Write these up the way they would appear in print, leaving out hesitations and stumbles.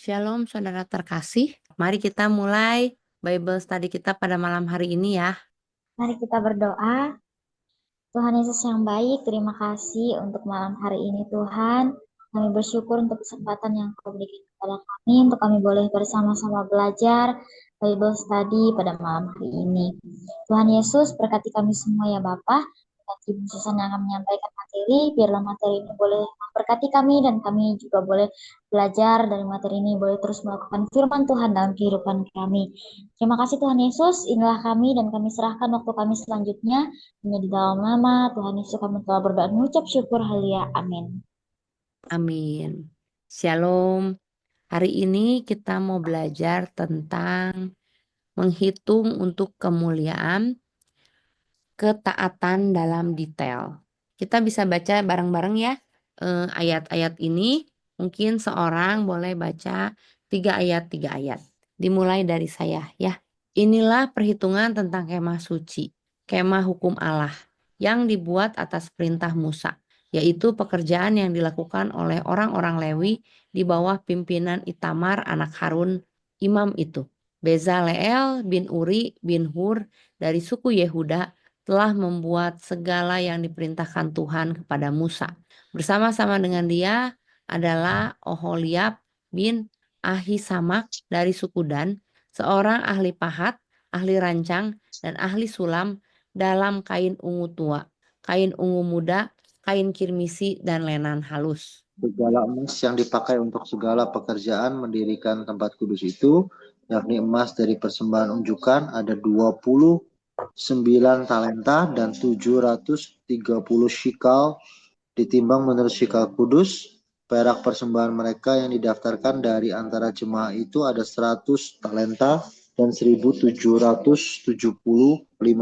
Shalom saudara terkasih, mari kita mulai Bible study kita pada malam hari ini ya. Mari kita berdoa. Tuhan Yesus yang baik, terima kasih untuk malam hari ini Tuhan. Kami bersyukur untuk kesempatan yang Kau berikan kepada kami, untuk kami boleh bersama-sama belajar Bible study pada malam hari ini. Tuhan Yesus berkati kami semua ya Bapa. Berkati Bu Susan yang akan menyampaikan materi, biarlah materi ini boleh memberkati kami dan kami juga boleh belajar dari materi ini, boleh terus melakukan firman Tuhan dalam kehidupan kami. Terima kasih Tuhan Yesus, inilah kami dan kami serahkan waktu kami selanjutnya. Hanya di dalam nama Tuhan Yesus kami telah berdoa dan mengucap syukur, haleluya, amin. Amin. Shalom. Hari ini kita mau belajar tentang menghitung untuk kemuliaan, ketaatan dalam detail. Kita bisa baca bareng-bareng ya ayat-ayat ini. Mungkin seorang boleh baca 3 ayat. Dimulai dari saya ya. Inilah perhitungan tentang kemah suci, kemah hukum Allah yang dibuat atas perintah Musa, yaitu pekerjaan yang dilakukan oleh orang-orang Lewi di bawah pimpinan Itamar anak Harun, imam itu. Bezaleel bin Uri bin Hur dari suku Yehuda telah membuat segala yang diperintahkan Tuhan kepada Musa. Bersama-sama dengan dia adalah Oholiab bin Ahisamak dari suku Dan, seorang ahli pahat, ahli rancang, dan ahli sulam dalam kain ungu tua, kain ungu muda, kain kirmisi, dan lenan halus. Segala emas yang dipakai untuk segala pekerjaan mendirikan tempat kudus itu, yakni emas dari persembahan unjukan ada 29 talenta dan 730 shikal ditimbang menurut shikal kudus. Perak persembahan mereka yang didaftarkan dari antara jemaah itu ada 100 talenta dan 1775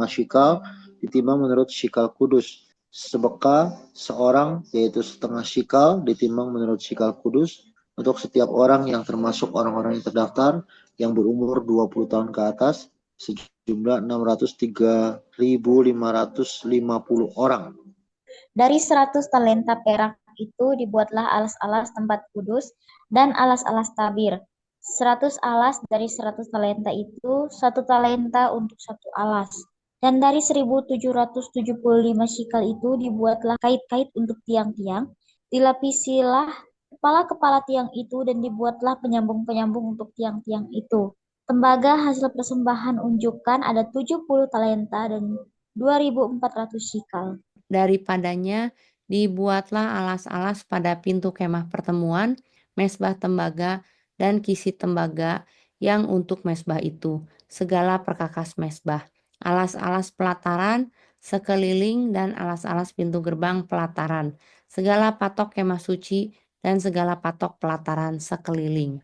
shikal ditimbang menurut shikal kudus. Sebeka seorang yaitu setengah shikal ditimbang menurut shikal kudus untuk setiap orang yang termasuk orang-orang yang terdaftar yang berumur 20 tahun ke atas, sejumlah 603.550 orang. Dari 100 talenta perak itu dibuatlah alas-alas tempat kudus dan alas-alas tabir. 100 alas dari 100 talenta itu, 1 talenta untuk 1 alas. Dan dari 1775 shikal itu dibuatlah kait-kait untuk tiang-tiang, dilapisilah kepala-kepala tiang itu dan dibuatlah penyambung-penyambung untuk tiang-tiang itu. Tembaga hasil persembahan unjukan ada 70 talenta dan 2.400 shikal. Daripadanya dibuatlah alas-alas pada pintu kemah pertemuan, mesbah tembaga, dan kisi tembaga yang untuk mesbah itu, segala perkakas mesbah, alas-alas pelataran sekeliling dan alas-alas pintu gerbang pelataran, segala patok kemah suci dan segala patok pelataran sekeliling.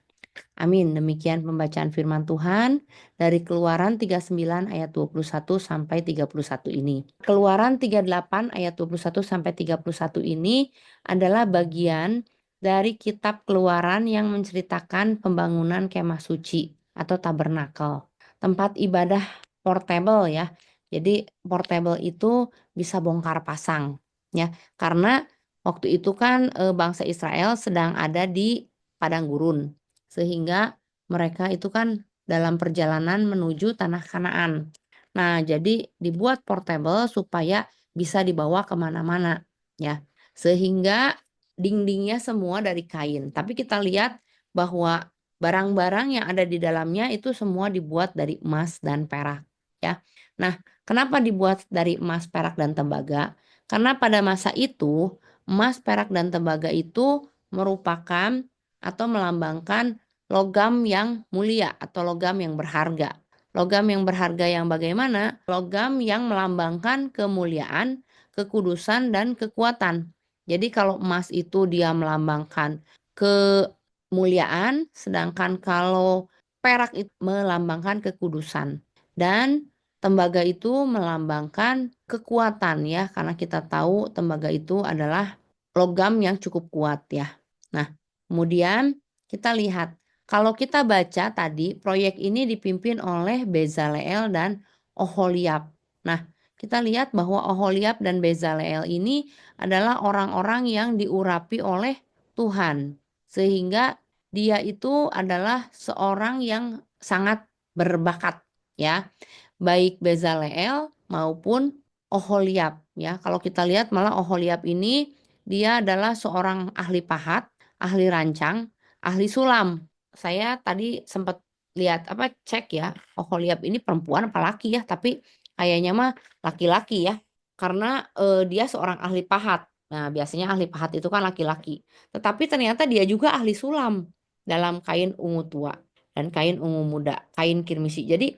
Amin. Demikian pembacaan firman Tuhan dari Keluaran 39 ayat 21 sampai 31 ini. Keluaran 38 ayat 21 sampai 31 ini adalah bagian dari kitab Keluaran yang menceritakan pembangunan kemah suci atau tabernakel. Tempat ibadah portable ya. Jadi portable itu bisa bongkar pasang ya. Karena waktu itu kan bangsa Israel sedang ada di padang gurun. Sehingga mereka itu kan dalam perjalanan menuju tanah Kanaan. Nah, jadi dibuat portable supaya bisa dibawa kemana-mana ya. Sehingga dindingnya semua dari kain. Tapi kita lihat bahwa barang-barang yang ada di dalamnya itu semua dibuat dari emas dan perak ya. Nah, kenapa dibuat dari emas, perak, dan tembaga? Karena pada masa itu emas, perak, dan tembaga itu merupakan atau melambangkan logam yang mulia atau logam yang berharga. Logam yang berharga yang bagaimana? Logam yang melambangkan kemuliaan, kekudusan, dan kekuatan. Jadi kalau emas itu dia melambangkan kemuliaan, sedangkan kalau perak itu melambangkan kekudusan. Dan tembaga itu melambangkan kekuatan ya, karena kita tahu tembaga itu adalah logam yang cukup kuat ya. Nah, kemudian kita lihat, kalau kita baca tadi, proyek ini dipimpin oleh Bezaleel dan Oholiab. Nah, kita lihat bahwa Oholiab dan Bezaleel ini adalah orang-orang yang diurapi oleh Tuhan. Sehingga dia itu adalah seorang yang sangat berbakat ya, baik Bezaleel maupun Oholiab ya. Kalau kita lihat malah Oholiab ini dia adalah seorang ahli pahat, ahli rancang, ahli sulam. Saya tadi sempat lihat cek ya, Oholiab ini perempuan apa laki ya, tapi kayaknya mah laki-laki ya. Karena dia seorang ahli pahat. Nah, biasanya ahli pahat itu kan laki-laki. Tetapi ternyata dia juga ahli sulam dalam kain ungu tua dan kain ungu muda, kain kirmisi. Jadi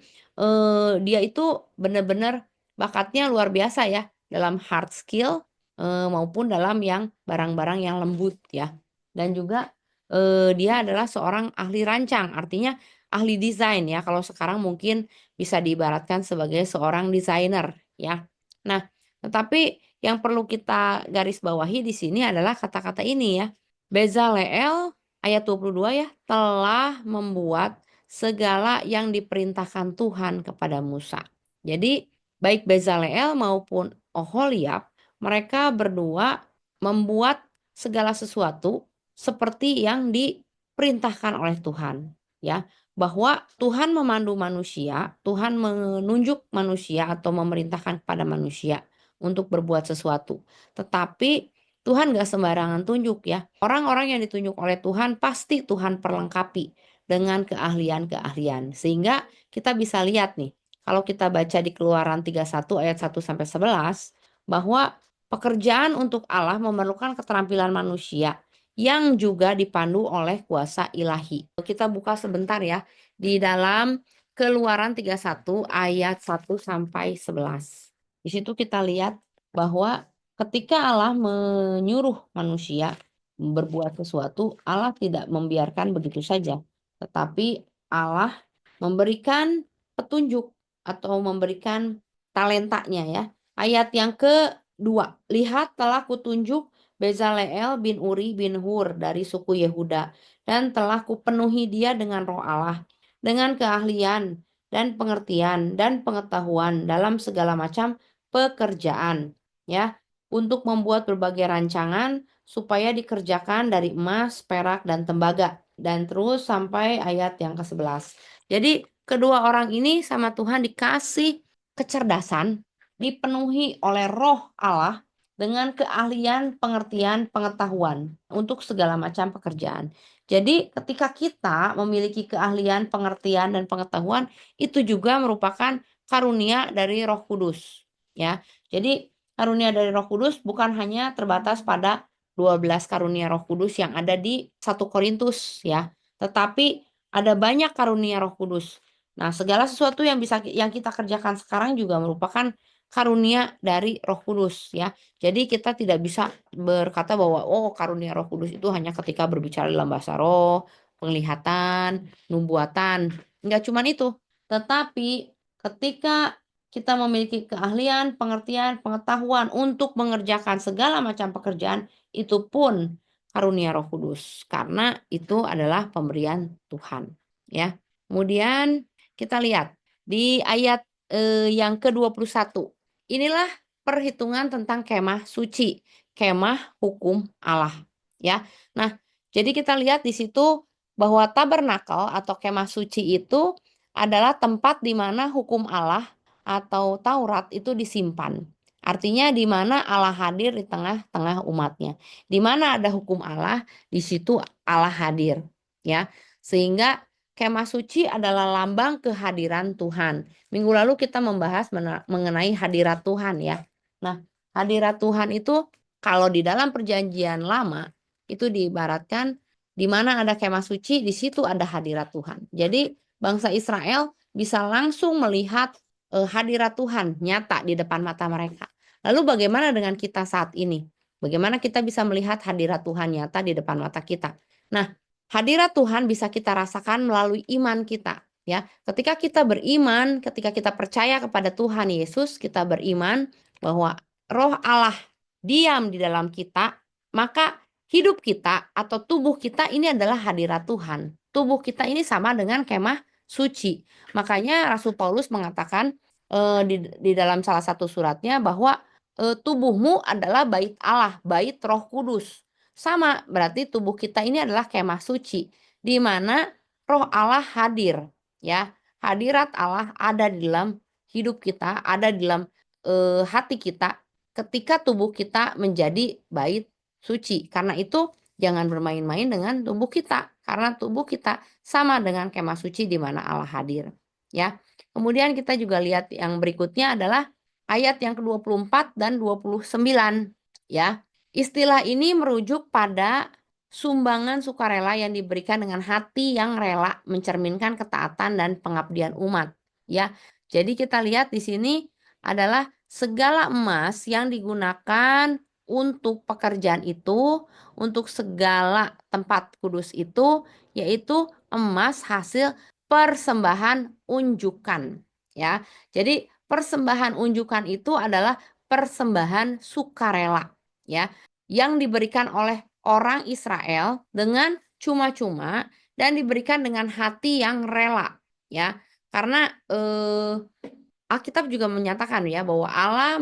dia itu benar-benar bakatnya luar biasa ya dalam hard skill maupun dalam yang barang-barang yang lembut ya. Dan juga dia adalah seorang ahli rancang, artinya ahli desain ya. Kalau sekarang mungkin bisa diibaratkan sebagai seorang desainer ya. Nah, tetapi yang perlu kita garis bawahi di sini adalah kata-kata ini ya. Bezaleel ayat 22 ya, telah membuat segala yang diperintahkan Tuhan kepada Musa. Jadi baik Bezaleel maupun Oholiab, mereka berdua membuat segala sesuatu seperti yang diperintahkan oleh Tuhan ya. Bahwa Tuhan memandu manusia, Tuhan menunjuk manusia atau memerintahkan kepada manusia untuk berbuat sesuatu. Tetapi Tuhan gak sembarangan tunjuk ya. Orang-orang yang ditunjuk oleh Tuhan pasti Tuhan perlengkapi dengan keahlian-keahlian. Sehingga kita bisa lihat nih, kalau kita baca di Keluaran 31 ayat 1 sampai 11 bahwa pekerjaan untuk Allah memerlukan keterampilan manusia yang juga dipandu oleh kuasa ilahi. Kita buka sebentar ya di dalam Keluaran 31 ayat 1 sampai 11. Di situ kita lihat bahwa ketika Allah menyuruh manusia berbuat sesuatu, Allah tidak membiarkan begitu saja, tetapi Allah memberikan petunjuk atau memberikan talentanya ya. Ayat yang kedua, lihat telah kutunjuk Bezaleel bin Uri bin Hur dari suku Yehuda, dan telah kupenuhi dia dengan roh Allah, dengan keahlian dan pengertian dan pengetahuan dalam segala macam pekerjaan ya, untuk membuat berbagai rancangan supaya dikerjakan dari emas, perak, dan tembaga. Dan terus sampai ayat yang ke-11. Jadi kedua orang ini sama Tuhan dikasih kecerdasan, dipenuhi oleh roh Allah dengan keahlian, pengertian, pengetahuan untuk segala macam pekerjaan. Jadi ketika kita memiliki keahlian, pengertian, dan pengetahuan, itu juga merupakan karunia dari Roh Kudus ya. Jadi karunia dari Roh Kudus bukan hanya terbatas pada 12 karunia Roh Kudus yang ada di 1 Korintus ya, tetapi ada banyak karunia Roh Kudus. Nah, segala sesuatu yang kita kerjakan sekarang juga merupakan karunia dari Roh Kudus ya. Jadi kita tidak bisa berkata bahwa karunia Roh Kudus itu hanya ketika berbicara dalam bahasa roh, penglihatan, nubuatan. Enggak cuma itu. Tetapi ketika kita memiliki keahlian, pengertian, pengetahuan untuk mengerjakan segala macam pekerjaan, itu pun karunia Roh Kudus karena itu adalah pemberian Tuhan ya. Kemudian kita lihat di ayat yang ke-21. Inilah perhitungan tentang kemah suci, kemah hukum Allah ya. Nah, jadi kita lihat di situ bahwa tabernakel atau kemah suci itu adalah tempat di mana hukum Allah atau Taurat itu disimpan. Artinya di mana Allah hadir di tengah-tengah umatnya. Di mana ada hukum Allah, di situ Allah hadir ya. Sehingga kemah suci adalah lambang kehadiran Tuhan. Minggu lalu kita membahas mengenai hadirat Tuhan ya. Nah, hadirat Tuhan itu kalau di dalam perjanjian lama itu diibaratkan di mana ada kemah suci, di situ ada hadirat Tuhan. Jadi bangsa Israel bisa langsung melihat hadirat Tuhan nyata di depan mata mereka. Lalu bagaimana dengan kita saat ini? Bagaimana kita bisa melihat hadirat Tuhan nyata di depan mata kita? Nah, hadirat Tuhan bisa kita rasakan melalui iman kita. Ya, ketika kita beriman, ketika kita percaya kepada Tuhan Yesus, kita beriman bahwa Roh Allah diam di dalam kita, maka hidup kita atau tubuh kita ini adalah hadirat Tuhan. Tubuh kita ini sama dengan kemah suci. Makanya Rasul Paulus mengatakan di dalam salah satu suratnya bahwa tubuhmu adalah bait Allah, bait Roh Kudus. Sama, berarti tubuh kita ini adalah kemah suci. di mana Roh Allah hadir, ya. Hadirat Allah ada di dalam hidup kita, ada di dalam hati kita ketika tubuh kita menjadi bait suci. Karena itu jangan bermain-main dengan tubuh kita, karena tubuh kita sama dengan kemah suci di mana Allah hadir, ya. Kemudian kita juga lihat yang berikutnya adalah ayat yang ke-24 dan 29, ya. Istilah ini merujuk pada sumbangan sukarela yang diberikan dengan hati yang rela, mencerminkan ketaatan dan pengabdian umat, ya. Jadi kita lihat di sini adalah segala emas yang digunakan untuk pekerjaan itu, untuk segala tempat kudus itu, yaitu emas hasil persembahan unjukan, ya. Jadi persembahan unjukan itu adalah persembahan sukarela, ya, yang diberikan oleh orang Israel dengan cuma-cuma dan diberikan dengan hati yang rela, ya. Karena Alkitab juga menyatakan ya bahwa Allah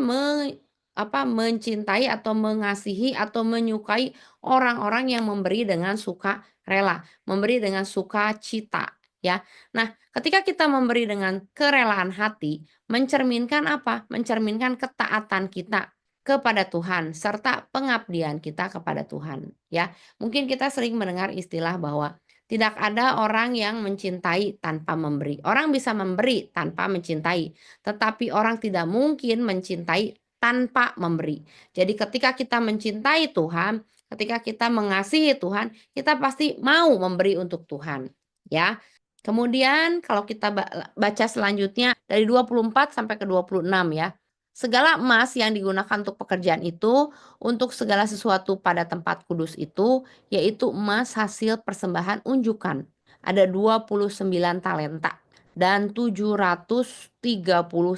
mencintai atau mengasihi atau menyukai orang-orang yang memberi dengan sukarela, memberi dengan sukacita, ya. Nah, ketika kita memberi dengan kerelaan hati, mencerminkan apa? Mencerminkan ketaatan kita kepada Tuhan serta pengabdian kita kepada Tuhan, ya. Mungkin kita sering mendengar istilah bahwa tidak ada orang yang mencintai tanpa memberi. Orang bisa memberi tanpa mencintai, tetapi orang tidak mungkin mencintai tanpa memberi. Jadi ketika kita mencintai Tuhan, ketika kita mengasihi Tuhan, kita pasti mau memberi untuk Tuhan, ya. Kemudian kalau kita baca selanjutnya dari 24 sampai ke 26, ya. Segala emas yang digunakan untuk pekerjaan itu, untuk segala sesuatu pada tempat kudus itu, yaitu emas hasil persembahan unjukan. Ada 29 talenta dan 730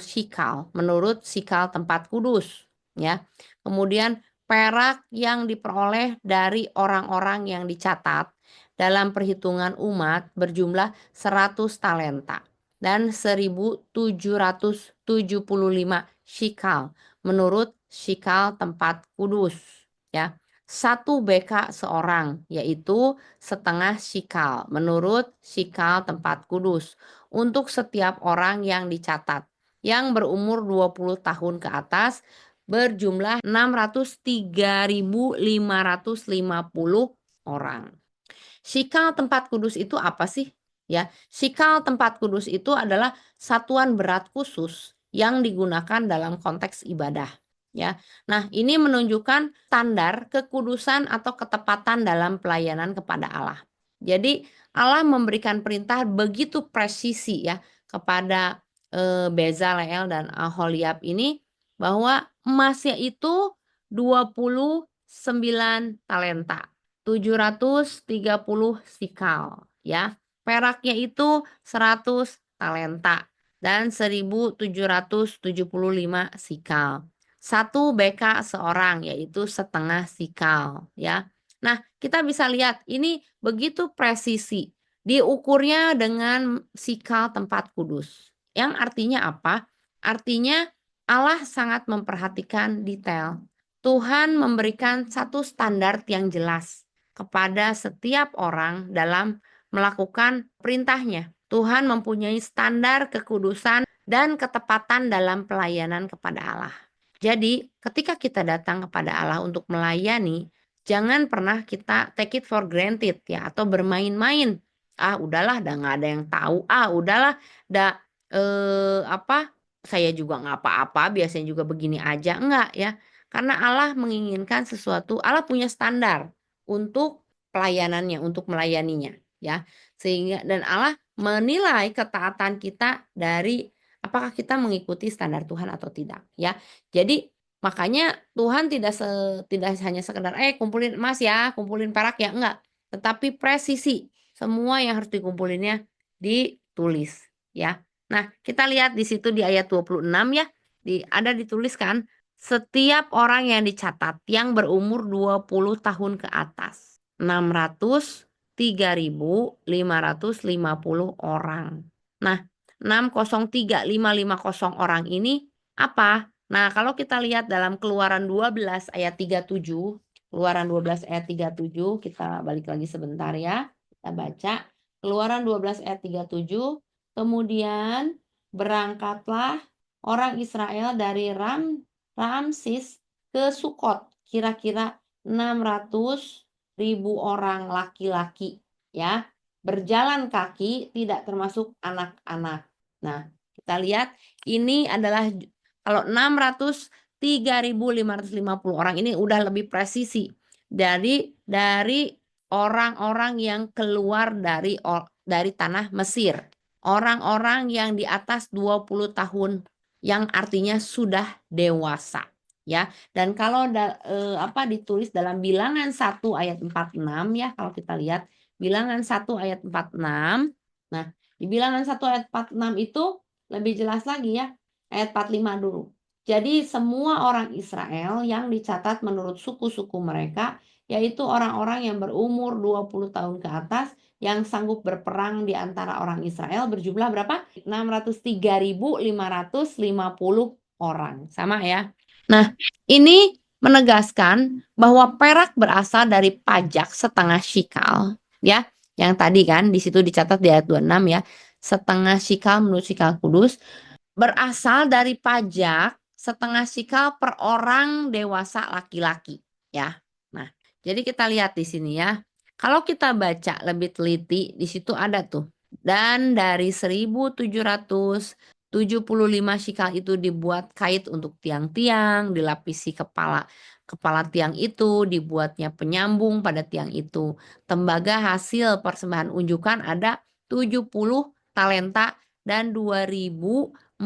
sikal menurut sikal tempat kudus, ya. Kemudian perak yang diperoleh dari orang-orang yang dicatat dalam perhitungan umat berjumlah 100 talenta dan 1775 sikal menurut sikal tempat kudus, ya. 1 beka seorang, yaitu setengah sikal menurut sikal tempat kudus untuk setiap orang yang dicatat yang berumur 20 tahun ke atas berjumlah 603.550 orang. Sikal tempat kudus itu apa sih? Ya, sikal tempat kudus itu adalah satuan berat khusus yang digunakan dalam konteks ibadah, ya. Nah, ini menunjukkan standar kekudusan atau ketepatan dalam pelayanan kepada Allah. Jadi, Allah memberikan perintah begitu presisi ya kepada Bezaleel dan Aholiab ini bahwa emasnya itu 29 talenta. 730 sikal, ya. Peraknya itu 100 talenta dan 1775 sikal. 1 beka seorang, yaitu setengah sikal, ya. Nah, kita bisa lihat ini begitu presisi, diukurnya dengan sikal tempat kudus. Yang artinya apa? Artinya Allah sangat memperhatikan detail. Tuhan memberikan satu standar yang jelas kepada setiap orang dalam melakukan perintahnya. Tuhan mempunyai standar kekudusan dan ketepatan dalam pelayanan kepada Allah. Jadi, ketika kita datang kepada Allah untuk melayani, jangan pernah kita take it for granted ya, atau bermain-main. Ah, udahlah, dah nggak ada yang tahu. Ah, udahlah, dah saya juga nggak apa-apa, biasanya juga begini aja. Enggak ya. Karena Allah menginginkan sesuatu, Allah punya standar untuk pelayanannya, untuk melayaninya, ya. Sehingga dan Allah menilai ketaatan kita dari apakah kita mengikuti standar Tuhan atau tidak, ya. Jadi makanya Tuhan tidak hanya sekedar kumpulin emas ya, kumpulin perak ya, enggak, tetapi presisi. Semua yang harus dikumpulinnya ditulis, ya. Nah, kita lihat di situ di ayat 26 ya, ada dituliskan setiap orang yang dicatat yang berumur 20 tahun ke atas, 603.550 orang. Nah, 603.550 orang ini apa? Nah, kalau kita lihat dalam Keluaran 12 ayat 37, Keluaran 12 ayat 37, kita balik lagi sebentar ya. Kita baca Keluaran 12 ayat 37. Kemudian berangkatlah orang Israel dari Ramsis ke Sukot, kira-kira 600.000 orang laki-laki, ya. Berjalan kaki, tidak termasuk anak-anak. Nah, kita lihat ini adalah kalau 3.550 orang ini udah lebih presisi dari orang-orang yang keluar dari tanah Mesir. Orang-orang yang di atas 20 tahun yang artinya sudah dewasa, ya. Dan kalau ditulis dalam Bilangan 1 ayat 46, ya, kalau kita lihat Bilangan 1 ayat 46. Nah, di Bilangan 1 ayat 46 itu lebih jelas lagi, ya. Ayat 45 dulu. Jadi semua orang Israel yang dicatat menurut suku-suku mereka, yaitu orang-orang yang berumur 20 tahun ke atas yang sanggup berperang di antara orang Israel, berjumlah berapa? 603.550 orang. Sama, ya. Nah, ini menegaskan bahwa perak berasal dari pajak setengah shikal, ya. Yang tadi kan di situ dicatat di ayat 26, ya. Setengah shikal menurut shikal kudus berasal dari pajak setengah shikal per orang dewasa laki-laki, ya. Nah, jadi kita lihat di sini, ya. Kalau kita baca lebih teliti, di situ ada tuh. Dan dari 1.775 shikal itu dibuat kait untuk tiang-tiang, dilapisi kepala tiang itu, dibuatnya penyambung pada tiang itu. Tembaga hasil persembahan unjukan ada 70 talenta dan 2.400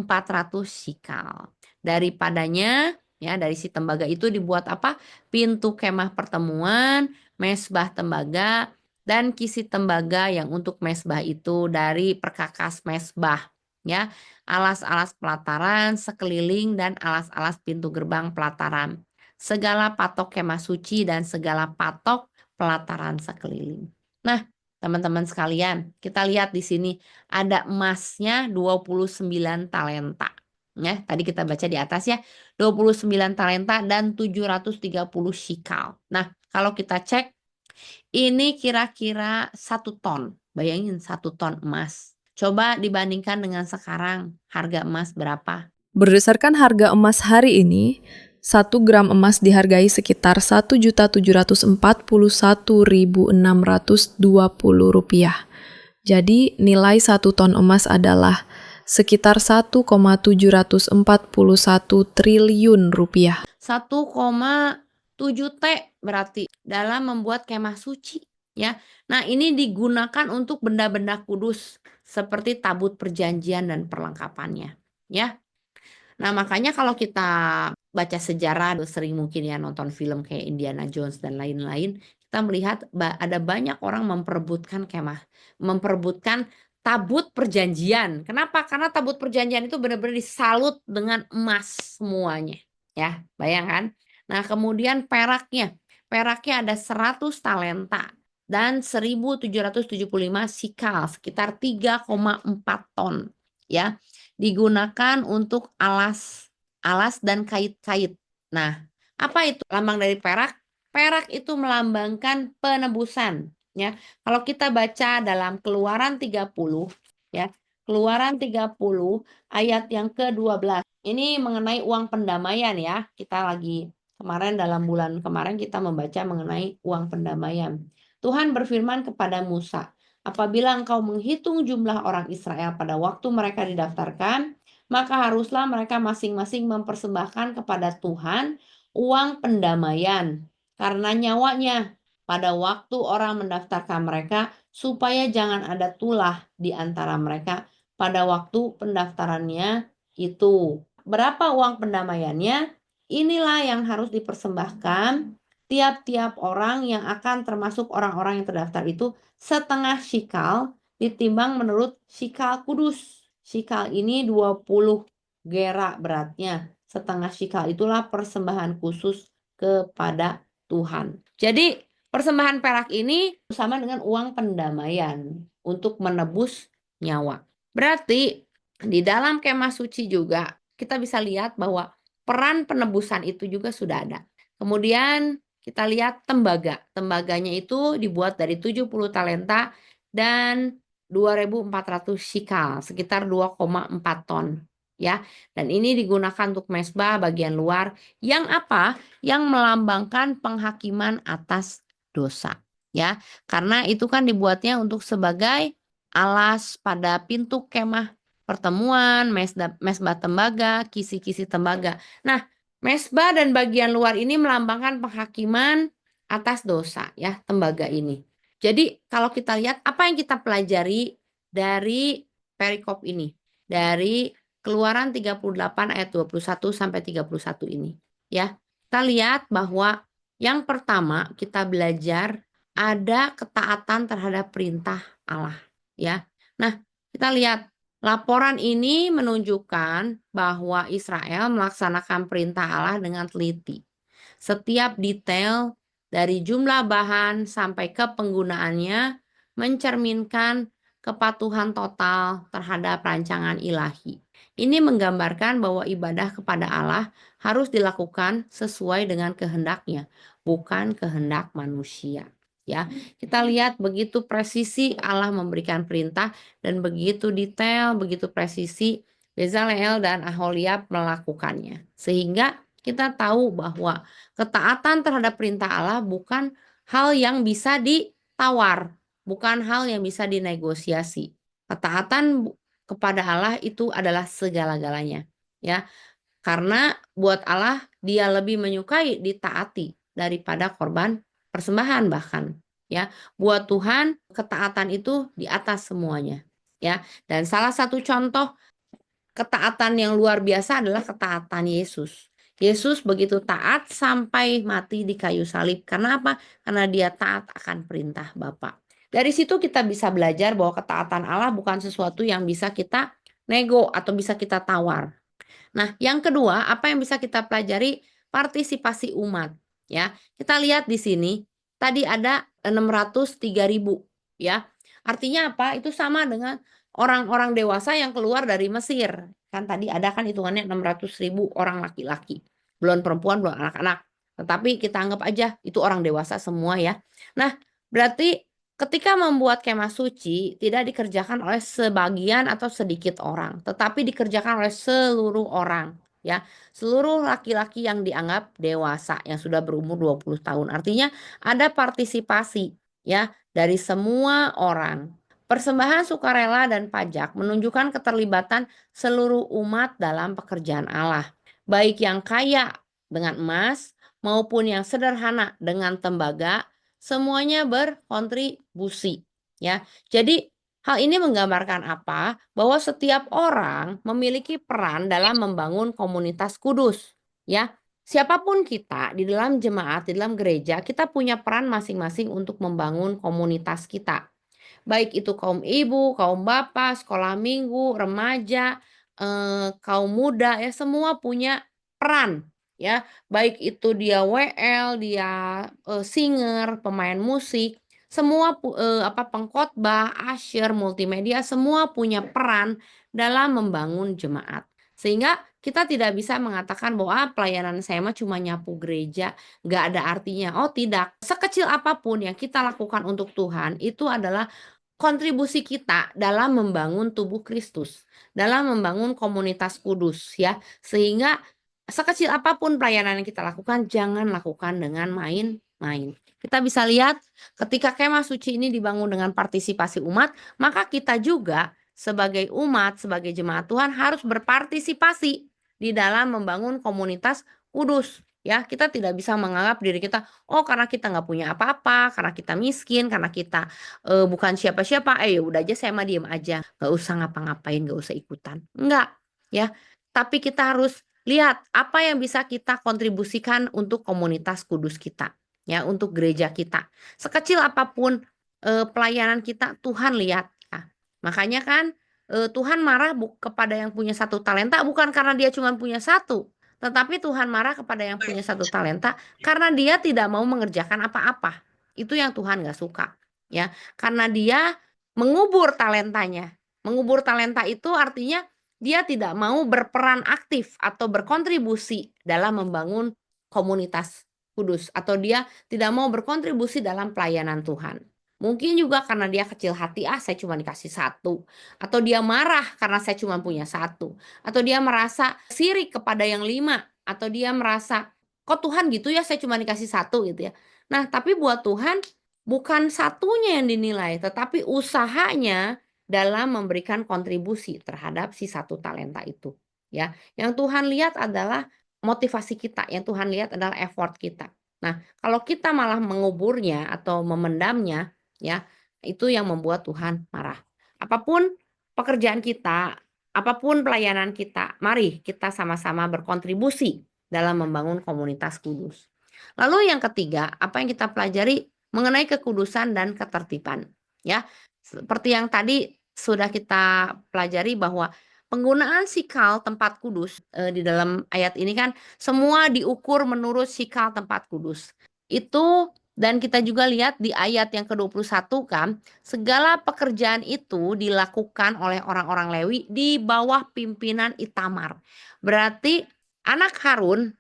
shikal. Daripadanya, ya, dari si tembaga itu dibuat apa? Pintu kemah pertemuan, mesbah tembaga, dan kisi tembaga yang untuk mesbah itu dari perkakas mesbah, ya. Alas-alas pelataran sekeliling dan alas-alas pintu gerbang pelataran. Segala patok kemah suci dan segala patok pelataran sekeliling. Nah, teman-teman sekalian, kita lihat di sini ada emasnya 29 talenta. Ya, tadi kita baca di atas, ya. 29 talenta dan 730 shikal. Nah, kalau kita cek ini kira-kira 1 ton. Bayangin 1 ton emas. Coba dibandingkan dengan sekarang, harga emas berapa? Berdasarkan harga emas hari ini, 1 gram emas dihargai sekitar Rp1.741.620. Jadi nilai 1 ton emas adalah sekitar 1,741 triliun rupiah. 1,7 T berarti dalam membuat kemah suci, ya. Nah, ini digunakan untuk benda-benda kudus seperti tabut perjanjian dan perlengkapannya, ya. Nah, makanya kalau kita baca sejarah, sering mungkin ya nonton film kayak Indiana Jones dan lain-lain, kita melihat ada banyak orang memperebutkan kemah, memperebutkan tabut perjanjian. Kenapa? Karena tabut perjanjian itu benar-benar disalut dengan emas semuanya, ya. Bayangkan. Nah, kemudian peraknya ada 100 talenta dan 1.775 shikal, sekitar 3,4 ton, ya. Digunakan untuk alas dan kait-kait. Nah, apa itu lambang dari perak? Perak itu melambangkan penebusan, ya. Kalau kita baca dalam Keluaran 30, ya. Keluaran 30 ayat yang ke-12. Ini mengenai uang pendamaian, ya. Kita lagi kemarin dalam bulan kemarin kita membaca mengenai uang pendamaian. Tuhan berfirman kepada Musa, apabila engkau menghitung jumlah orang Israel pada waktu mereka didaftarkan, maka haruslah mereka masing-masing mempersembahkan kepada Tuhan uang pendamaian karena nyawanya pada waktu orang mendaftarkan mereka, supaya jangan ada tulah di antara mereka pada waktu pendaftarannya itu. Berapa uang pendamaiannya? Inilah yang harus dipersembahkan tiap-tiap orang yang akan termasuk orang-orang yang terdaftar itu setengah shikal ditimbang menurut shikal kudus. Shikal ini 20 gera beratnya. Setengah shikal itulah persembahan khusus kepada Tuhan. Jadi persembahan perak ini sama dengan uang pendamaian untuk menebus nyawa. Berarti di dalam kemah suci juga kita bisa lihat bahwa peran penebusan itu juga sudah ada. Kemudian kita lihat tembaga. Tembaganya itu dibuat dari 70 talenta dan 2.400 shikal, sekitar 2,4 ton. Ya, dan ini digunakan untuk mezbah bagian luar yang apa? Yang melambangkan penghakiman atas dosa. Ya, karena itu kan dibuatnya untuk sebagai alas pada pintu kemah pertemuan, mezbah tembaga, kisi-kisi tembaga. Nah, mezbah dan bagian luar ini melambangkan penghakiman atas dosa ya, tembaga ini. Jadi kalau kita lihat apa yang kita pelajari dari perikop ini, dari Keluaran 38 ayat 21 sampai 31 ini ya. Kita lihat bahwa yang pertama kita belajar ada ketaatan terhadap perintah Allah ya. Nah, kita lihat laporan ini menunjukkan bahwa Israel melaksanakan perintah Allah dengan teliti. Setiap detail dari jumlah bahan sampai ke penggunaannya mencerminkan kepatuhan total terhadap rancangan ilahi. Ini menggambarkan bahwa ibadah kepada Allah harus dilakukan sesuai dengan kehendaknya, bukan kehendak manusia. Ya, kita lihat begitu presisi Allah memberikan perintah dan begitu detail, begitu presisi Bezaleel dan Aholiab melakukannya. Sehingga kita tahu bahwa ketaatan terhadap perintah Allah bukan hal yang bisa ditawar, bukan hal yang bisa dinegosiasi. Ketaatan kepada Allah itu adalah segala-galanya, ya. Karena buat Allah dia lebih menyukai ditaati daripada korban persembahan bahkan, ya. Buat Tuhan ketaatan itu di atas semuanya, ya. Dan salah satu contoh ketaatan yang luar biasa adalah ketaatan Yesus. Yesus begitu taat sampai mati di kayu salib. Karena apa? Karena dia taat akan perintah Bapa. Dari situ kita bisa belajar bahwa ketaatan Allah bukan sesuatu yang bisa kita nego atau bisa kita tawar. Nah, yang kedua, apa yang bisa kita pelajari? Partisipasi umat. Ya, kita lihat di sini tadi ada 603.000 ya. Artinya apa? Itu sama dengan orang-orang dewasa yang keluar dari Mesir. Kan tadi ada kan hitungannya 600.000 orang laki-laki. Belum perempuan, belum anak-anak. Tetapi kita anggap aja itu orang dewasa semua ya. Nah, berarti ketika membuat kemah suci tidak dikerjakan oleh sebagian atau sedikit orang, tetapi dikerjakan oleh seluruh orang, ya. Seluruh laki-laki yang dianggap dewasa yang sudah berumur 20 tahun. Artinya ada partisipasi ya dari semua orang. Persembahan sukarela dan pajak menunjukkan keterlibatan seluruh umat dalam pekerjaan Allah, baik yang kaya dengan emas maupun yang sederhana dengan tembaga. Semuanya berkontribusi ya. Jadi hal ini menggambarkan apa? Bahwa setiap orang memiliki peran dalam membangun komunitas kudus ya. Siapapun kita di dalam jemaat, di dalam gereja, kita punya peran masing-masing untuk membangun komunitas kita. Baik itu kaum ibu, kaum bapak, sekolah minggu, remaja, kaum muda ya semua punya peran ya. Baik itu dia WL, dia singer, pemain musik, semua pengkhotbah, usher, multimedia semua punya peran dalam membangun jemaat. Sehingga kita tidak bisa mengatakan bahwa pelayanan saya mah cuma nyapu gereja, nggak ada artinya. Oh tidak, sekecil apapun yang kita lakukan untuk Tuhan itu adalah kontribusi kita dalam membangun tubuh Kristus, dalam membangun komunitas kudus ya. Sehingga sekecil apapun pelayanan yang kita lakukan, jangan lakukan dengan main-main. Kita bisa lihat ketika kemah suci ini dibangun dengan partisipasi umat, maka kita juga sebagai umat, sebagai jemaat Tuhan harus berpartisipasi di dalam membangun komunitas kudus. Ya, kita tidak bisa menganggap diri kita, oh karena kita nggak punya apa-apa, karena kita miskin, karena kita bukan siapa-siapa, ya udah aja saya mah diem aja, nggak usah ngapa-ngapain, nggak usah ikutan. Enggak, ya. Tapi kita harus lihat apa yang bisa kita kontribusikan untuk komunitas kudus kita, ya, untuk gereja kita. Sekecil apapun pelayanan kita, Tuhan lihat. Ya. Makanya kan Tuhan marah kepada yang punya 1 talenta bukan karena dia cuma punya 1, tetapi Tuhan marah kepada yang punya 1 talenta karena dia tidak mau mengerjakan apa-apa. Itu yang Tuhan nggak suka. Ya, karena dia mengubur talentanya. Mengubur talenta itu artinya dia tidak mau berperan aktif atau berkontribusi dalam membangun komunitas kudus atau dia tidak mau berkontribusi dalam pelayanan Tuhan. Mungkin juga karena dia kecil hati, saya cuma dikasih satu. Atau dia marah karena saya cuma punya satu. Atau dia merasa sirik kepada yang 5. Atau dia merasa, kok Tuhan gitu ya, saya cuma dikasih satu gitu ya. Nah, tapi buat Tuhan bukan satunya yang dinilai, tetapi usahanya dalam memberikan kontribusi terhadap si 1 talenta itu. Ya, yang Tuhan lihat adalah motivasi kita, yang Tuhan lihat adalah effort kita. Nah, kalau kita malah menguburnya atau memendamnya, ya, itu yang membuat Tuhan marah. Apapun pekerjaan kita, apapun pelayanan kita, mari kita sama-sama berkontribusi dalam membangun komunitas kudus. Lalu yang ketiga, apa yang kita pelajari mengenai kekudusan dan ketertiban, ya. Seperti yang tadi sudah kita pelajari bahwa penggunaan sikal tempat kudus di dalam ayat ini kan semua diukur menurut sikal tempat kudus. Itu dan kita juga lihat di ayat yang ke-21 kan, segala pekerjaan itu dilakukan oleh orang-orang Lewi di bawah pimpinan Itamar. Berarti anak Harun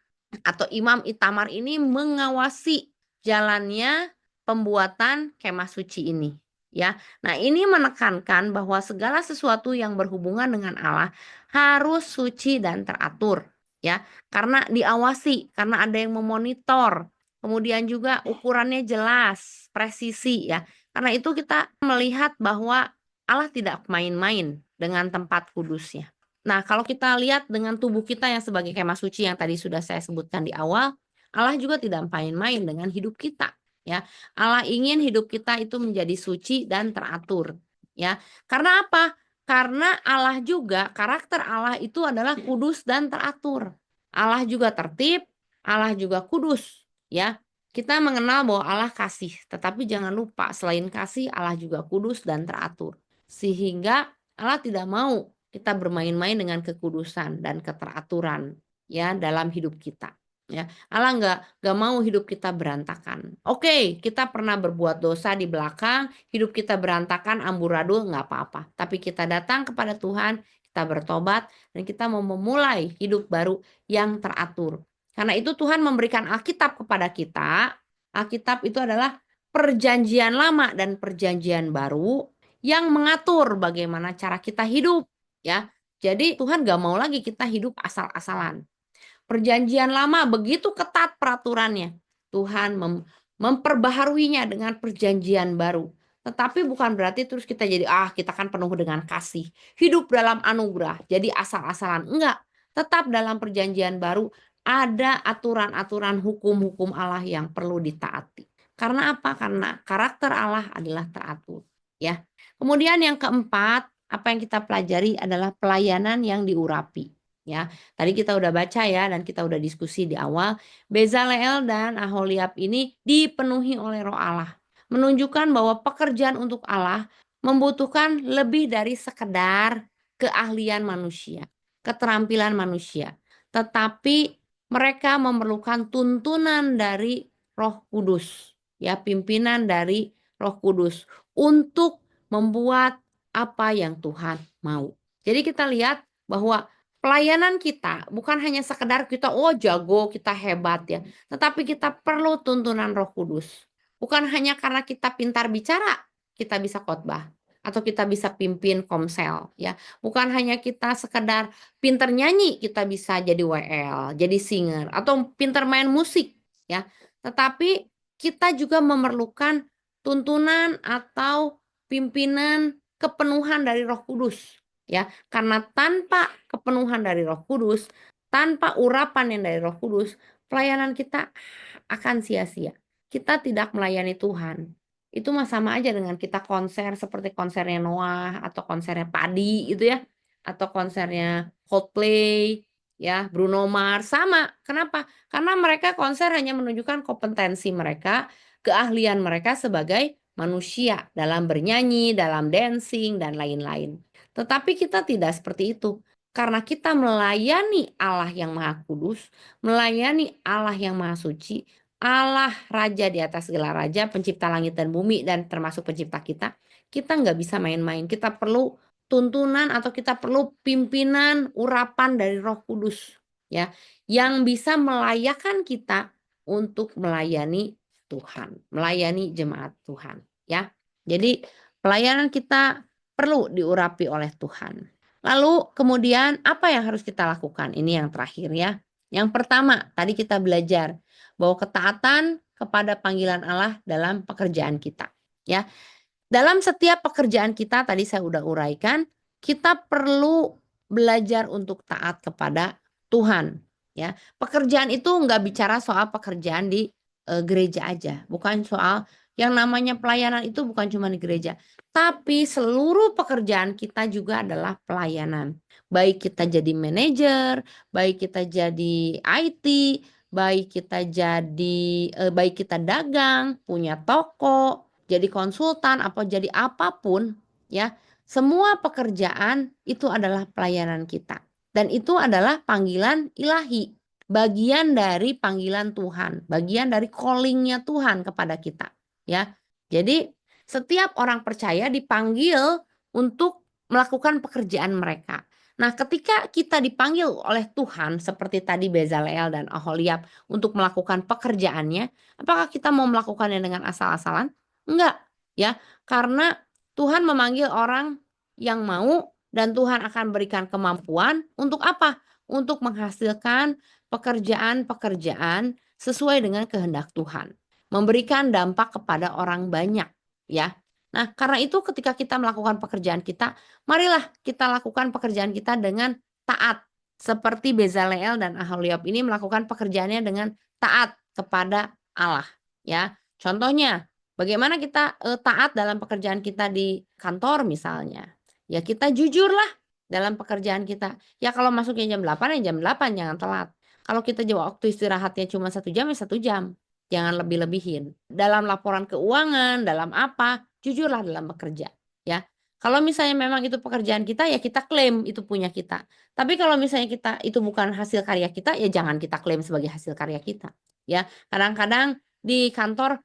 atau Imam Itamar ini mengawasi jalannya pembuatan kemah suci ini, ya. Nah, ini menekankan bahwa segala sesuatu yang berhubungan dengan Allah harus suci dan teratur, ya. Karena diawasi, karena ada yang memonitor. Kemudian juga ukurannya jelas, presisi ya. Karena itu kita melihat bahwa Allah tidak main-main dengan tempat kudusnya. Nah, kalau kita lihat dengan tubuh kita yang sebagai kemah suci yang tadi sudah saya sebutkan di awal, Allah juga tidak main-main dengan hidup kita, ya. Allah ingin hidup kita itu menjadi suci dan teratur, ya. Karena apa? Karena Allah juga, karakter Allah itu adalah kudus dan teratur. Allah juga tertib, Allah juga kudus, ya. Kita mengenal bahwa Allah kasih, tetapi jangan lupa selain kasih Allah juga kudus dan teratur. Sehingga Allah tidak mau kita bermain-main dengan kekudusan dan keteraturan ya dalam hidup kita. Ya, Allah nggak mau hidup kita berantakan. Oke, kita pernah berbuat dosa di belakang, hidup kita berantakan, amburadul nggak apa-apa. Tapi kita datang kepada Tuhan, kita bertobat dan kita mau memulai hidup baru yang teratur. Karena itu Tuhan memberikan Alkitab kepada kita. Alkitab itu adalah perjanjian lama dan perjanjian baru yang mengatur bagaimana cara kita hidup, ya. Jadi Tuhan gak mau lagi kita hidup asal-asalan. Perjanjian lama begitu ketat peraturannya. Tuhan memperbaharuinya dengan perjanjian baru. Tetapi bukan berarti terus kita jadi kita kan penuh dengan kasih. Hidup dalam anugerah. Jadi asal-asalan. Enggak. Tetap dalam perjanjian baru ada aturan-aturan hukum-hukum Allah yang perlu ditaati. Karena apa? Karena karakter Allah adalah teratur, ya. Kemudian yang keempat, apa yang kita pelajari adalah pelayanan yang diurapi, ya. Tadi kita udah baca ya dan kita udah diskusi di awal, Bezaleel dan Aholiab ini dipenuhi oleh Roh Allah, menunjukkan bahwa pekerjaan untuk Allah membutuhkan lebih dari sekedar keahlian manusia, keterampilan manusia, tetapi mereka memerlukan tuntunan dari Roh Kudus, ya, pimpinan dari Roh Kudus untuk membuat apa yang Tuhan mau. Jadi kita lihat bahwa pelayanan kita bukan hanya sekedar kita jago, kita hebat ya, tetapi kita perlu tuntunan Roh Kudus. Bukan hanya karena kita pintar bicara, kita bisa khotbah atau kita bisa pimpin komsel ya. Bukan hanya kita sekedar pintar nyanyi, kita bisa jadi WL, jadi singer atau pintar main musik ya. Tetapi kita juga memerlukan tuntunan atau pimpinan kepenuhan dari Roh Kudus ya. Karena tanpa kepenuhan dari Roh Kudus, tanpa urapan yang dari Roh Kudus, pelayanan kita akan sia-sia. Kita tidak melayani Tuhan. Itu mah sama aja dengan kita konser seperti konsernya Noah atau konsernya Padi gitu ya. Atau konsernya Coldplay ya, Bruno Mars sama. Kenapa? Karena mereka konser hanya menunjukkan kompetensi mereka, keahlian mereka sebagai manusia dalam bernyanyi, dalam dancing dan lain-lain. Tetapi kita tidak seperti itu. Karena kita melayani Allah yang Maha Kudus, melayani Allah yang Maha Suci, Allah Raja di atas segala raja, pencipta langit dan bumi dan termasuk pencipta kita nggak bisa main-main. Kita perlu tuntunan atau kita perlu pimpinan urapan dari Roh Kudus ya, yang bisa melayakkan kita untuk melayani Tuhan, melayani jemaat Tuhan ya. Jadi pelayanan kita perlu diurapi oleh Tuhan. Lalu kemudian apa yang harus kita lakukan? Ini yang terakhir ya. Yang pertama, tadi kita belajar bahwa ketaatan kepada panggilan Allah dalam pekerjaan kita. Ya, dalam setiap pekerjaan kita tadi saya udah uraikan, kita perlu belajar untuk taat kepada Tuhan. Ya, pekerjaan itu nggak bicara soal pekerjaan di gereja aja, bukan soal yang namanya pelayanan itu bukan cuma di gereja, tapi seluruh pekerjaan kita juga adalah pelayanan. Baik kita jadi manajer, baik kita jadi IT, baik kita dagang, punya toko, jadi konsultan, apa jadi apapun ya, semua pekerjaan itu adalah pelayanan kita. Dan itu adalah panggilan ilahi, bagian dari panggilan Tuhan, bagian dari callingnya Tuhan kepada kita ya. Jadi setiap orang percaya dipanggil untuk melakukan pekerjaan mereka. Nah, ketika kita dipanggil oleh Tuhan seperti tadi Bezaleel dan Aholiab untuk melakukan pekerjaannya, apakah kita mau melakukannya dengan asal-asalan? Enggak, ya. Karena Tuhan memanggil orang yang mau dan Tuhan akan berikan kemampuan untuk apa? Untuk menghasilkan pekerjaan-pekerjaan sesuai dengan kehendak Tuhan. Memberikan dampak kepada orang banyak, ya. Nah, karena itu ketika kita melakukan pekerjaan kita, marilah kita lakukan pekerjaan kita dengan taat. Seperti Bezaleel dan Aholiab ini melakukan pekerjaannya dengan taat kepada Allah, ya. Contohnya, bagaimana kita taat dalam pekerjaan kita di kantor misalnya. Ya kita jujurlah dalam pekerjaan kita. Ya kalau masuknya jam 8 ya jam 8, jangan telat. Kalau kita waktu istirahatnya cuma 1 jam ya 1 jam. Jangan lebih-lebihin. Dalam laporan keuangan, dalam apa, jujurlah dalam bekerja. Ya. Kalau misalnya memang itu pekerjaan kita ya kita klaim itu punya kita. Tapi kalau misalnya kita itu bukan hasil karya kita ya jangan kita klaim sebagai hasil karya kita. Ya, kadang-kadang di kantor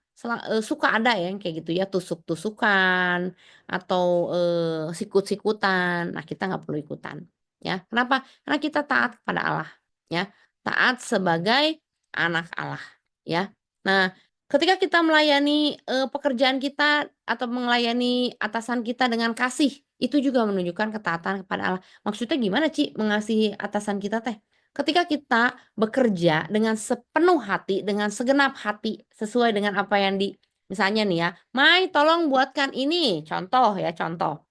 suka ada ya yang kayak gitu ya, tusuk-tusukan atau sikut-sikutan. Nah, kita nggak perlu ikutan. Ya, kenapa? Karena kita taat kepada Allah. Ya, taat sebagai anak Allah. Ya, nah ketika kita melayani pekerjaan kita atau melayani atasan kita dengan kasih, itu juga menunjukkan ketaatan kepada Allah. Maksudnya gimana Ci mengasihi atasan kita teh? Ketika kita bekerja dengan sepenuh hati, dengan segenap hati, sesuai dengan apa yang misalnya nih ya, Mai tolong buatkan ini, contoh ya, contoh.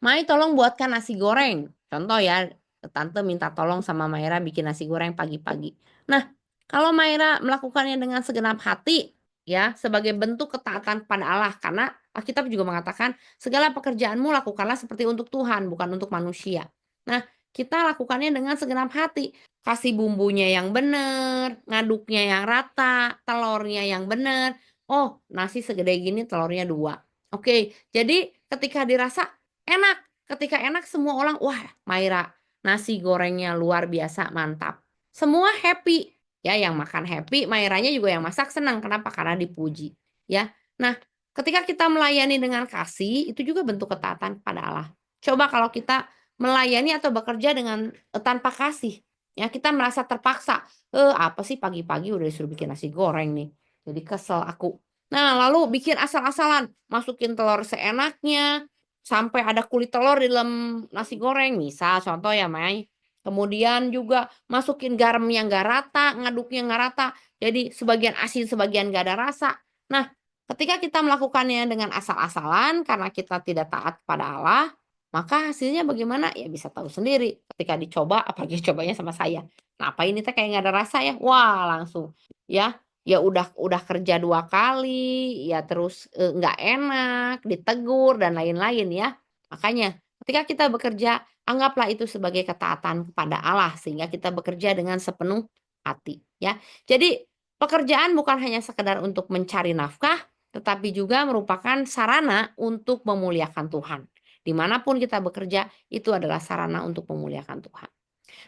Mai tolong buatkan nasi goreng, contoh ya, Tante minta tolong sama Maira bikin nasi goreng pagi-pagi. Nah, kalau Maira melakukannya dengan segenap hati, ya, sebagai bentuk ketaatan kepada Allah, karena Alkitab juga mengatakan, segala pekerjaanmu lakukanlah seperti untuk Tuhan, bukan untuk manusia. Nah, kita lakukannya dengan segenap hati. Kasih bumbunya yang benar, ngaduknya yang rata, telurnya yang benar. Oh, nasi segede gini telurnya 2. Oke, jadi ketika dirasa enak. Ketika enak semua orang, wah Maira nasi gorengnya luar biasa mantap. Semua happy. Ya, yang makan happy, Mairanya juga yang masak senang. Kenapa? Karena dipuji. Ya. Nah, ketika kita melayani dengan kasih, itu juga bentuk ketaatan kepada Allah. Coba kalau kita melayani atau bekerja dengan tanpa kasih, ya kita merasa terpaksa. Apa sih pagi-pagi udah disuruh bikin nasi goreng nih. Jadi kesel aku. Nah, lalu bikin asal-asalan, masukin telur seenaknya, sampai ada kulit telur di dalam nasi goreng, misal contoh ya, Mai. Kemudian juga masukin garam yang nggak rata, ngaduknya nggak rata, jadi sebagian asin, sebagian nggak ada rasa. Nah, ketika kita melakukannya dengan asal-asalan karena kita tidak taat kepada Allah, maka hasilnya bagaimana? Ya bisa tahu sendiri ketika dicoba, apalagi cobanya sama saya. Nah, apa ini teh kayak nggak ada rasa ya? Wah, langsung ya. Ya udah kerja 2 kali, ya terus nggak enak, ditegur dan lain-lain ya. Makanya ketika kita bekerja, anggaplah itu sebagai ketaatan kepada Allah sehingga kita bekerja dengan sepenuh hati ya. Jadi pekerjaan bukan hanya sekedar untuk mencari nafkah, tetapi juga merupakan sarana untuk memuliakan Tuhan. Dimanapun kita bekerja, itu adalah sarana untuk memuliakan Tuhan.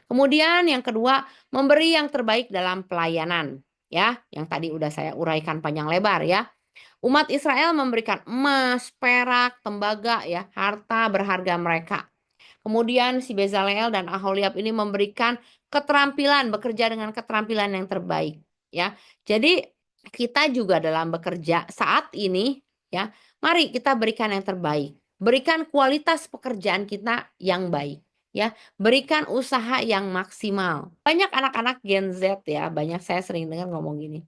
Kemudian yang kedua, memberi yang terbaik dalam pelayanan. Ya, yang tadi udah saya uraikan panjang lebar ya. Umat Israel memberikan emas, perak, tembaga ya, harta berharga mereka. Kemudian si Bezaleel dan Aholiab ini memberikan keterampilan, bekerja dengan keterampilan yang terbaik ya. Jadi kita juga dalam bekerja saat ini ya. Mari kita berikan yang terbaik. Berikan kualitas pekerjaan kita yang baik, ya. Berikan usaha yang maksimal. Banyak anak-anak Gen Z ya, saya sering dengar ngomong gini,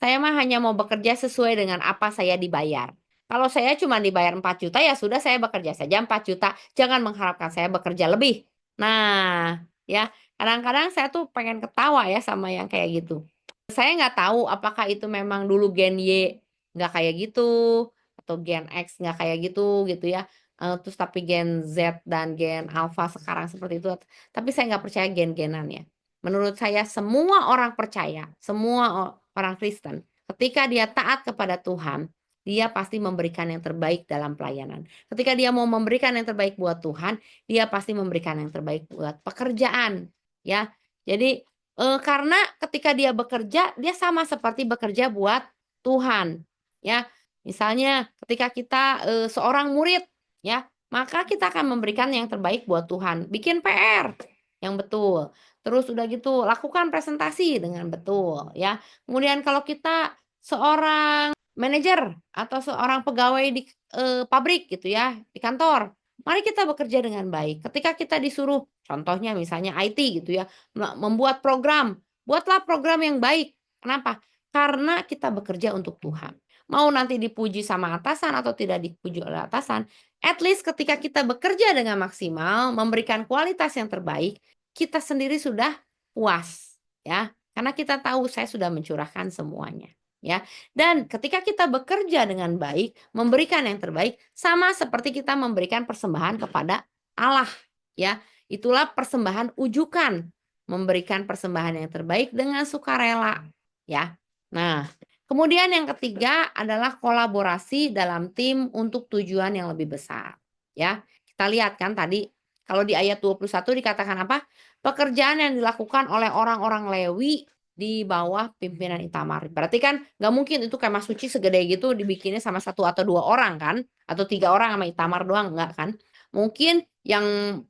"Saya mah hanya mau bekerja sesuai dengan apa saya dibayar. Kalau saya cuma dibayar 4 juta ya sudah saya bekerja saja 4 juta, jangan mengharapkan saya bekerja lebih." Nah, ya, kadang-kadang saya tuh pengen ketawa ya sama yang kayak gitu. Saya nggak tahu apakah itu memang dulu Gen Y nggak kayak gitu, atau Gen X nggak kayak gitu ya, terus tapi Gen Z dan Gen Alpha sekarang seperti itu, tapi saya nggak percaya gen-genan ya. Menurut saya semua orang percaya, semua orang Kristen, ketika dia taat kepada Tuhan, dia pasti memberikan yang terbaik dalam pelayanan. Ketika dia mau memberikan yang terbaik buat Tuhan, dia pasti memberikan yang terbaik buat pekerjaan, ya. Jadi karena ketika dia bekerja, dia sama seperti bekerja buat Tuhan, ya. Misalnya ketika kita, seorang murid, ya, maka kita akan memberikan yang terbaik buat Tuhan. Bikin PR yang betul, terus udah gitu lakukan presentasi dengan betul, ya. Kemudian kalau kita seorang manajer atau seorang pegawai di, pabrik gitu ya, di kantor, mari kita bekerja dengan baik. Ketika kita disuruh, contohnya misalnya IT gitu ya, membuat program, buatlah program yang baik. Kenapa? Karena kita bekerja untuk Tuhan. Mau nanti dipuji sama atasan atau tidak dipuji oleh atasan, at least ketika kita bekerja dengan maksimal, memberikan kualitas yang terbaik, kita sendiri sudah puas, ya. Karena kita tahu saya sudah mencurahkan semuanya, ya. Dan ketika kita bekerja dengan baik, memberikan yang terbaik, sama seperti kita memberikan persembahan kepada Allah, ya. Itulah persembahan ujukan, memberikan persembahan yang terbaik dengan sukarela, ya. Nah, kemudian yang ketiga adalah kolaborasi dalam tim untuk tujuan yang lebih besar, ya. Kita lihat kan tadi kalau di ayat 21 dikatakan apa? Pekerjaan yang dilakukan oleh orang-orang Lewi di bawah pimpinan Itamar. Berarti kan nggak mungkin itu kemah suci segede gitu dibikinnya sama 1 atau 2 orang kan, atau 3 orang sama Itamar doang, enggak kan. Mungkin yang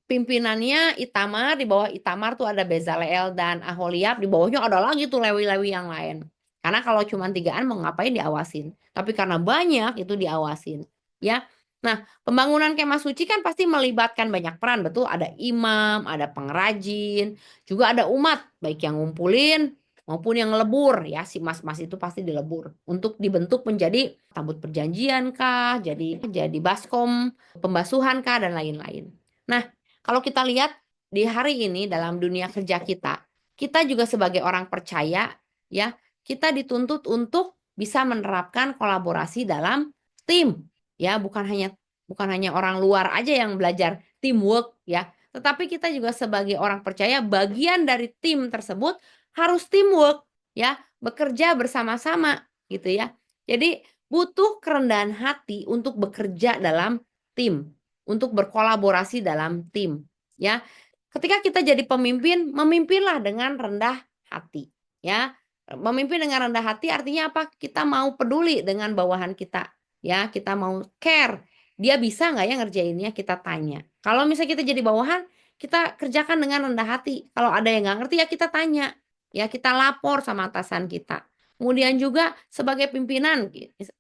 pimpinannya Itamar, di bawah Itamar tuh ada Bezaleel dan Aholiab, di bawahnya ada lagi tuh Lewi-Lewi yang lain. Karena kalau cuma 3-an mau ngapain diawasin, tapi karena banyak itu diawasin, ya. Nah, pembangunan kemah suci kan pasti melibatkan banyak peran, betul? Ada imam, ada pengrajin, juga ada umat, baik yang ngumpulin maupun yang ngelebur, ya, si mas-mas itu pasti dilebur untuk dibentuk menjadi tabut perjanjian kah, jadi baskom, pembasuhan kah, dan lain-lain. Nah, kalau kita lihat di hari ini dalam dunia kerja kita juga sebagai orang percaya, ya, kita dituntut untuk bisa menerapkan kolaborasi dalam tim, ya, bukan hanya orang luar aja yang belajar teamwork, ya, tetapi kita juga sebagai orang percaya bagian dari tim tersebut harus teamwork, ya, bekerja bersama-sama gitu ya. Jadi butuh kerendahan hati untuk bekerja dalam tim, untuk berkolaborasi dalam tim, ya. Ketika kita jadi pemimpin, memimpinlah dengan rendah hati, ya. Memimpin dengan rendah hati artinya apa? Kita mau peduli dengan bawahan kita, ya, kita mau care. Dia bisa nggak ya ngerjainnya? Kita tanya. Kalau misalnya kita jadi bawahan, kita kerjakan dengan rendah hati. Kalau ada yang nggak ngerti ya kita tanya. Ya kita lapor sama atasan kita. Kemudian juga sebagai pimpinan,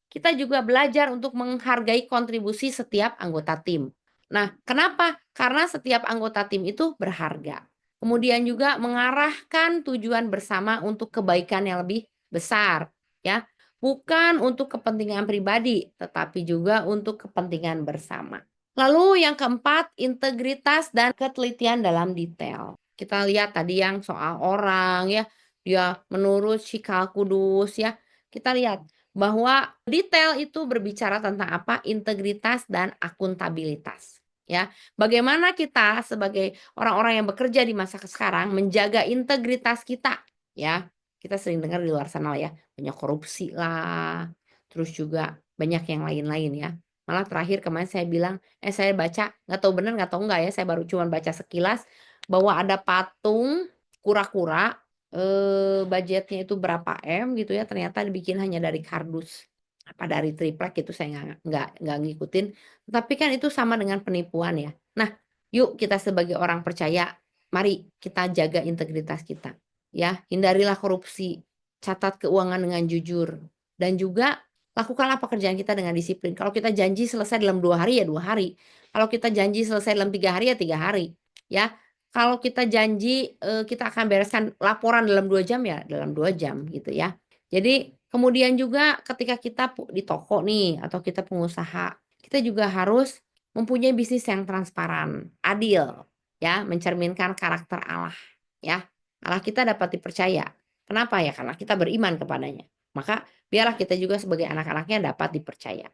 kita juga belajar untuk menghargai kontribusi setiap anggota tim. Nah, kenapa? Karena setiap anggota tim itu berharga. Kemudian juga mengarahkan tujuan bersama untuk kebaikan yang lebih besar, ya. Bukan untuk kepentingan pribadi, tetapi juga untuk kepentingan bersama. Lalu yang keempat, integritas dan ketelitian dalam detail. Kita lihat tadi yang soal orang ya, dia menurut Syikal Kudus ya. Kita lihat bahwa detail itu berbicara tentang apa? Integritas dan akuntabilitas. Ya, bagaimana kita sebagai orang-orang yang bekerja di masa sekarang menjaga integritas kita, ya. Kita sering dengar di luar sana ya, banyak korupsi lah, terus juga banyak yang lain-lain ya. Malah terakhir kemarin saya bilang, saya baca, nggak tahu benar nggak tahu enggak ya, saya baru cuma baca sekilas bahwa ada patung kura-kura, budgetnya itu berapa M gitu ya, ternyata dibikin hanya dari kardus, apa dari triplek itu saya nggak ngikutin, tapi kan itu sama dengan penipuan ya. Nah, yuk kita sebagai orang percaya, mari kita jaga integritas kita. Ya, hindarilah korupsi, catat keuangan dengan jujur, dan juga lakukanlah pekerjaan kita dengan disiplin. Kalau kita janji selesai dalam 2 hari, ya 2 hari. Kalau kita janji selesai dalam 3 hari, ya 3 hari, ya. Kalau kita janji, kita akan bereskan laporan dalam 2 jam, ya dalam 2 jam, gitu ya. Jadi, kemudian juga ketika kita di toko nih, atau kita pengusaha, kita juga harus mempunyai bisnis yang transparan, adil, ya, mencerminkan karakter Allah, ya. Allah kita dapat dipercaya. Kenapa? Ya karena kita beriman kepadanya. Maka biarlah kita juga sebagai anak-anaknya dapat dipercaya.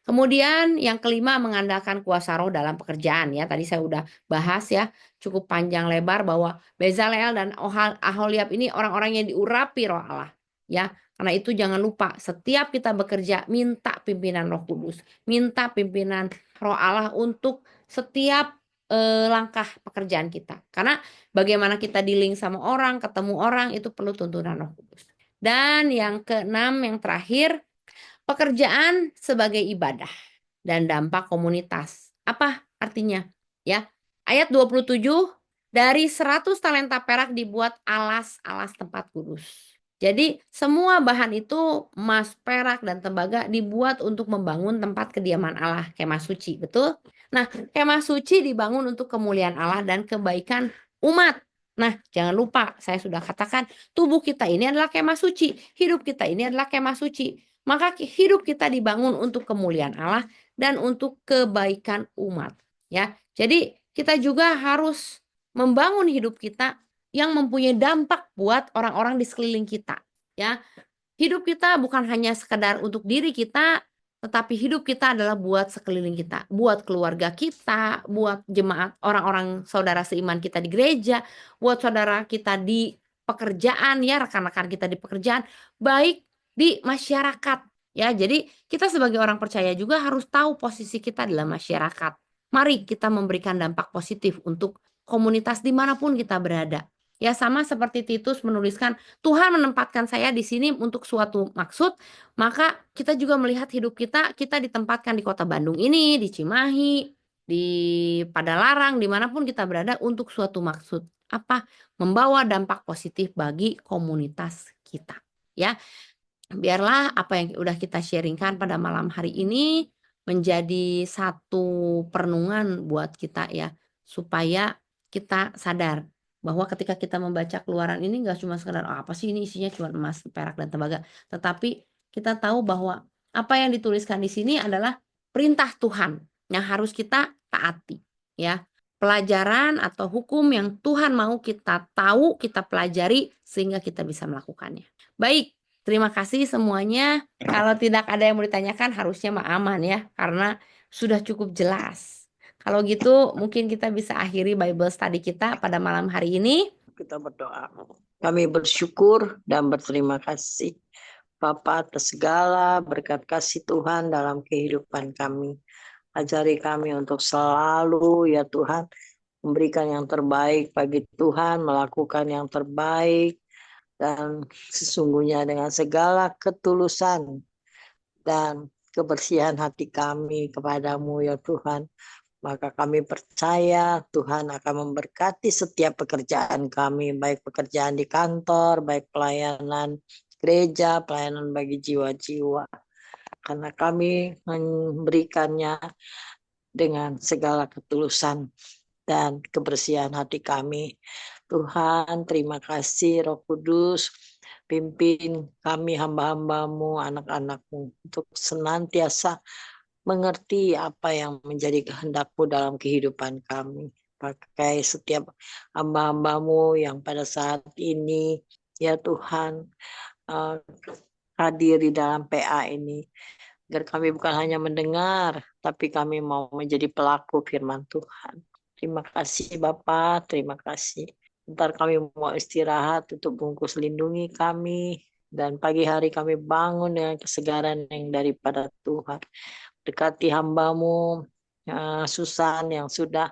Kemudian yang kelima, mengandalkan kuasa roh dalam pekerjaan ya. Tadi saya udah bahas ya, cukup panjang lebar bahwa Bezalel dan Aholiab ini orang-orang yang diurapi roh Allah. Ya, karena itu jangan lupa setiap kita bekerja minta pimpinan Roh Kudus, minta pimpinan roh Allah untuk setiap langkah pekerjaan kita. Karena bagaimana kita dealing sama orang, ketemu orang itu perlu tuntunan Roh Kudus. Dan yang keenam, yang terakhir, pekerjaan sebagai ibadah dan dampak komunitas. Apa artinya? Ya. Ayat 27, dari 100 talenta perak dibuat alas-alas tempat kudus. Jadi semua bahan itu emas, perak, dan tembaga dibuat untuk membangun tempat kediaman Allah, kemah suci, betul? Nah, kemah suci dibangun untuk kemuliaan Allah dan kebaikan umat. Nah, jangan lupa saya sudah katakan tubuh kita ini adalah kemah suci, hidup kita ini adalah kemah suci. Maka hidup kita dibangun untuk kemuliaan Allah dan untuk kebaikan umat, ya. Jadi kita juga harus membangun hidup kita yang mempunyai dampak buat orang-orang di sekeliling kita, ya. Hidup kita bukan hanya sekedar untuk diri kita, tetapi hidup kita adalah buat sekeliling kita, buat keluarga kita, buat jemaat orang-orang saudara seiman kita di gereja, buat saudara kita di pekerjaan ya, rekan-rekan kita di pekerjaan, baik di masyarakat ya. Jadi kita sebagai orang percaya juga harus tahu posisi kita dalam masyarakat. Mari kita memberikan dampak positif untuk komunitas dimanapun kita berada. Ya sama seperti Titus menuliskan, Tuhan menempatkan saya di sini untuk suatu maksud, maka kita juga melihat hidup kita ditempatkan di kota Bandung ini, di Cimahi, di Padalarang, dimanapun kita berada untuk suatu maksud. Apa? Membawa dampak positif bagi komunitas kita. Ya, biarlah apa yang udah kita sharingkan pada malam hari ini menjadi satu perenungan buat kita ya, supaya kita sadar bahwa ketika kita membaca Keluaran ini nggak cuma sekedar, "Oh, apa sih ini isinya cuma emas, perak, dan tembaga," tetapi kita tahu bahwa apa yang dituliskan di sini adalah perintah Tuhan yang harus kita taati, ya. Pelajaran atau hukum yang Tuhan mau kita tahu, kita pelajari sehingga kita bisa melakukannya. Baik, terima kasih semuanya. Kalau tidak ada yang mau ditanyakan harusnya mah aman ya, karena sudah cukup jelas. Kalau gitu mungkin kita bisa akhiri Bible study kita pada malam hari ini. Kita berdoa. Kami bersyukur dan berterima kasih Bapa atas segala berkat kasih Tuhan dalam kehidupan kami. Ajari kami untuk selalu ya Tuhan memberikan yang terbaik bagi Tuhan, melakukan yang terbaik, dan sesungguhnya dengan segala ketulusan dan kebersihan hati kami kepadamu ya Tuhan. Maka kami percaya Tuhan akan memberkati setiap pekerjaan kami, baik pekerjaan di kantor, baik pelayanan gereja, pelayanan bagi jiwa-jiwa. Karena kami memberikannya dengan segala ketulusan dan kebersihan hati kami. Tuhan, terima kasih Roh Kudus, pimpin kami hamba-hambamu, anak-anakmu, untuk senantiasa mengerti apa yang menjadi kehendak-Mu dalam kehidupan kami. Pakai setiap hamba-hambamu yang pada saat ini, ya Tuhan, hadir di dalam PA ini. Agar kami bukan hanya mendengar, tapi kami mau menjadi pelaku firman Tuhan. Terima kasih Bapak, terima kasih. Ntar kami mau istirahat untuk bungkus lindungi kami. Dan pagi hari kami bangun dengan kesegaran yang daripada Tuhan. Dekati hamba-Mu, Susan yang sudah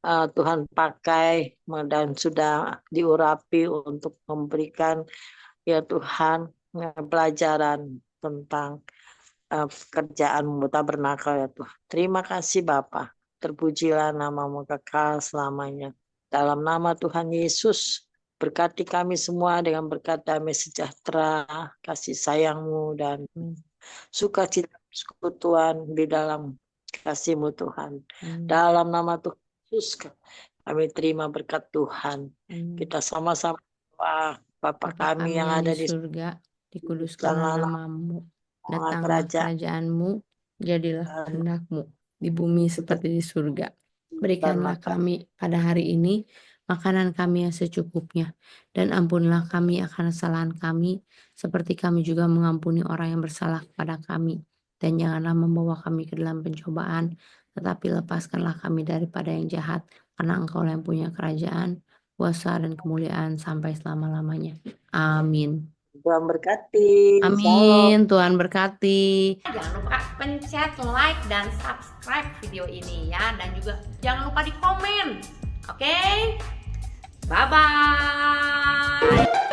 Tuhan pakai dan sudah diurapi untuk memberikan ya Tuhan pelajaran tentang pekerjaan-Mu tabernakel ya Tuhan. Terima kasih Bapa. Terpujilah nama-Mu kekal selamanya. Dalam nama Tuhan Yesus, berkati kami semua dengan berkat damai sejahtera, kasih sayang-Mu dan sukacita persekutuan di dalam kasih-Mu Tuhan. Dalam nama Tuhan Yesus kami terima berkat Tuhan. Kita sama-sama doa Bapa kami yang ada di surga, dikuduskanlah namamu, datanglah kerajaan-Mu, jadilah kehendak-Mu di bumi seperti di surga. Berikanlah kami pada hari ini makanan kami yang secukupnya, dan ampunilah kami akan kesalahan kami, seperti kami juga mengampuni orang yang bersalah kepada kami. Dan janganlah membawa kami ke dalam pencobaan, tetapi lepaskanlah kami daripada yang jahat, karena Engkau yang punya kerajaan, kuasa, dan kemuliaan sampai selama-lamanya. Amin. Tuhan berkati. Amin. Tuhan berkati. Jangan lupa pencet like dan subscribe video ini ya, dan juga jangan lupa di komen. Oke? Bye bye.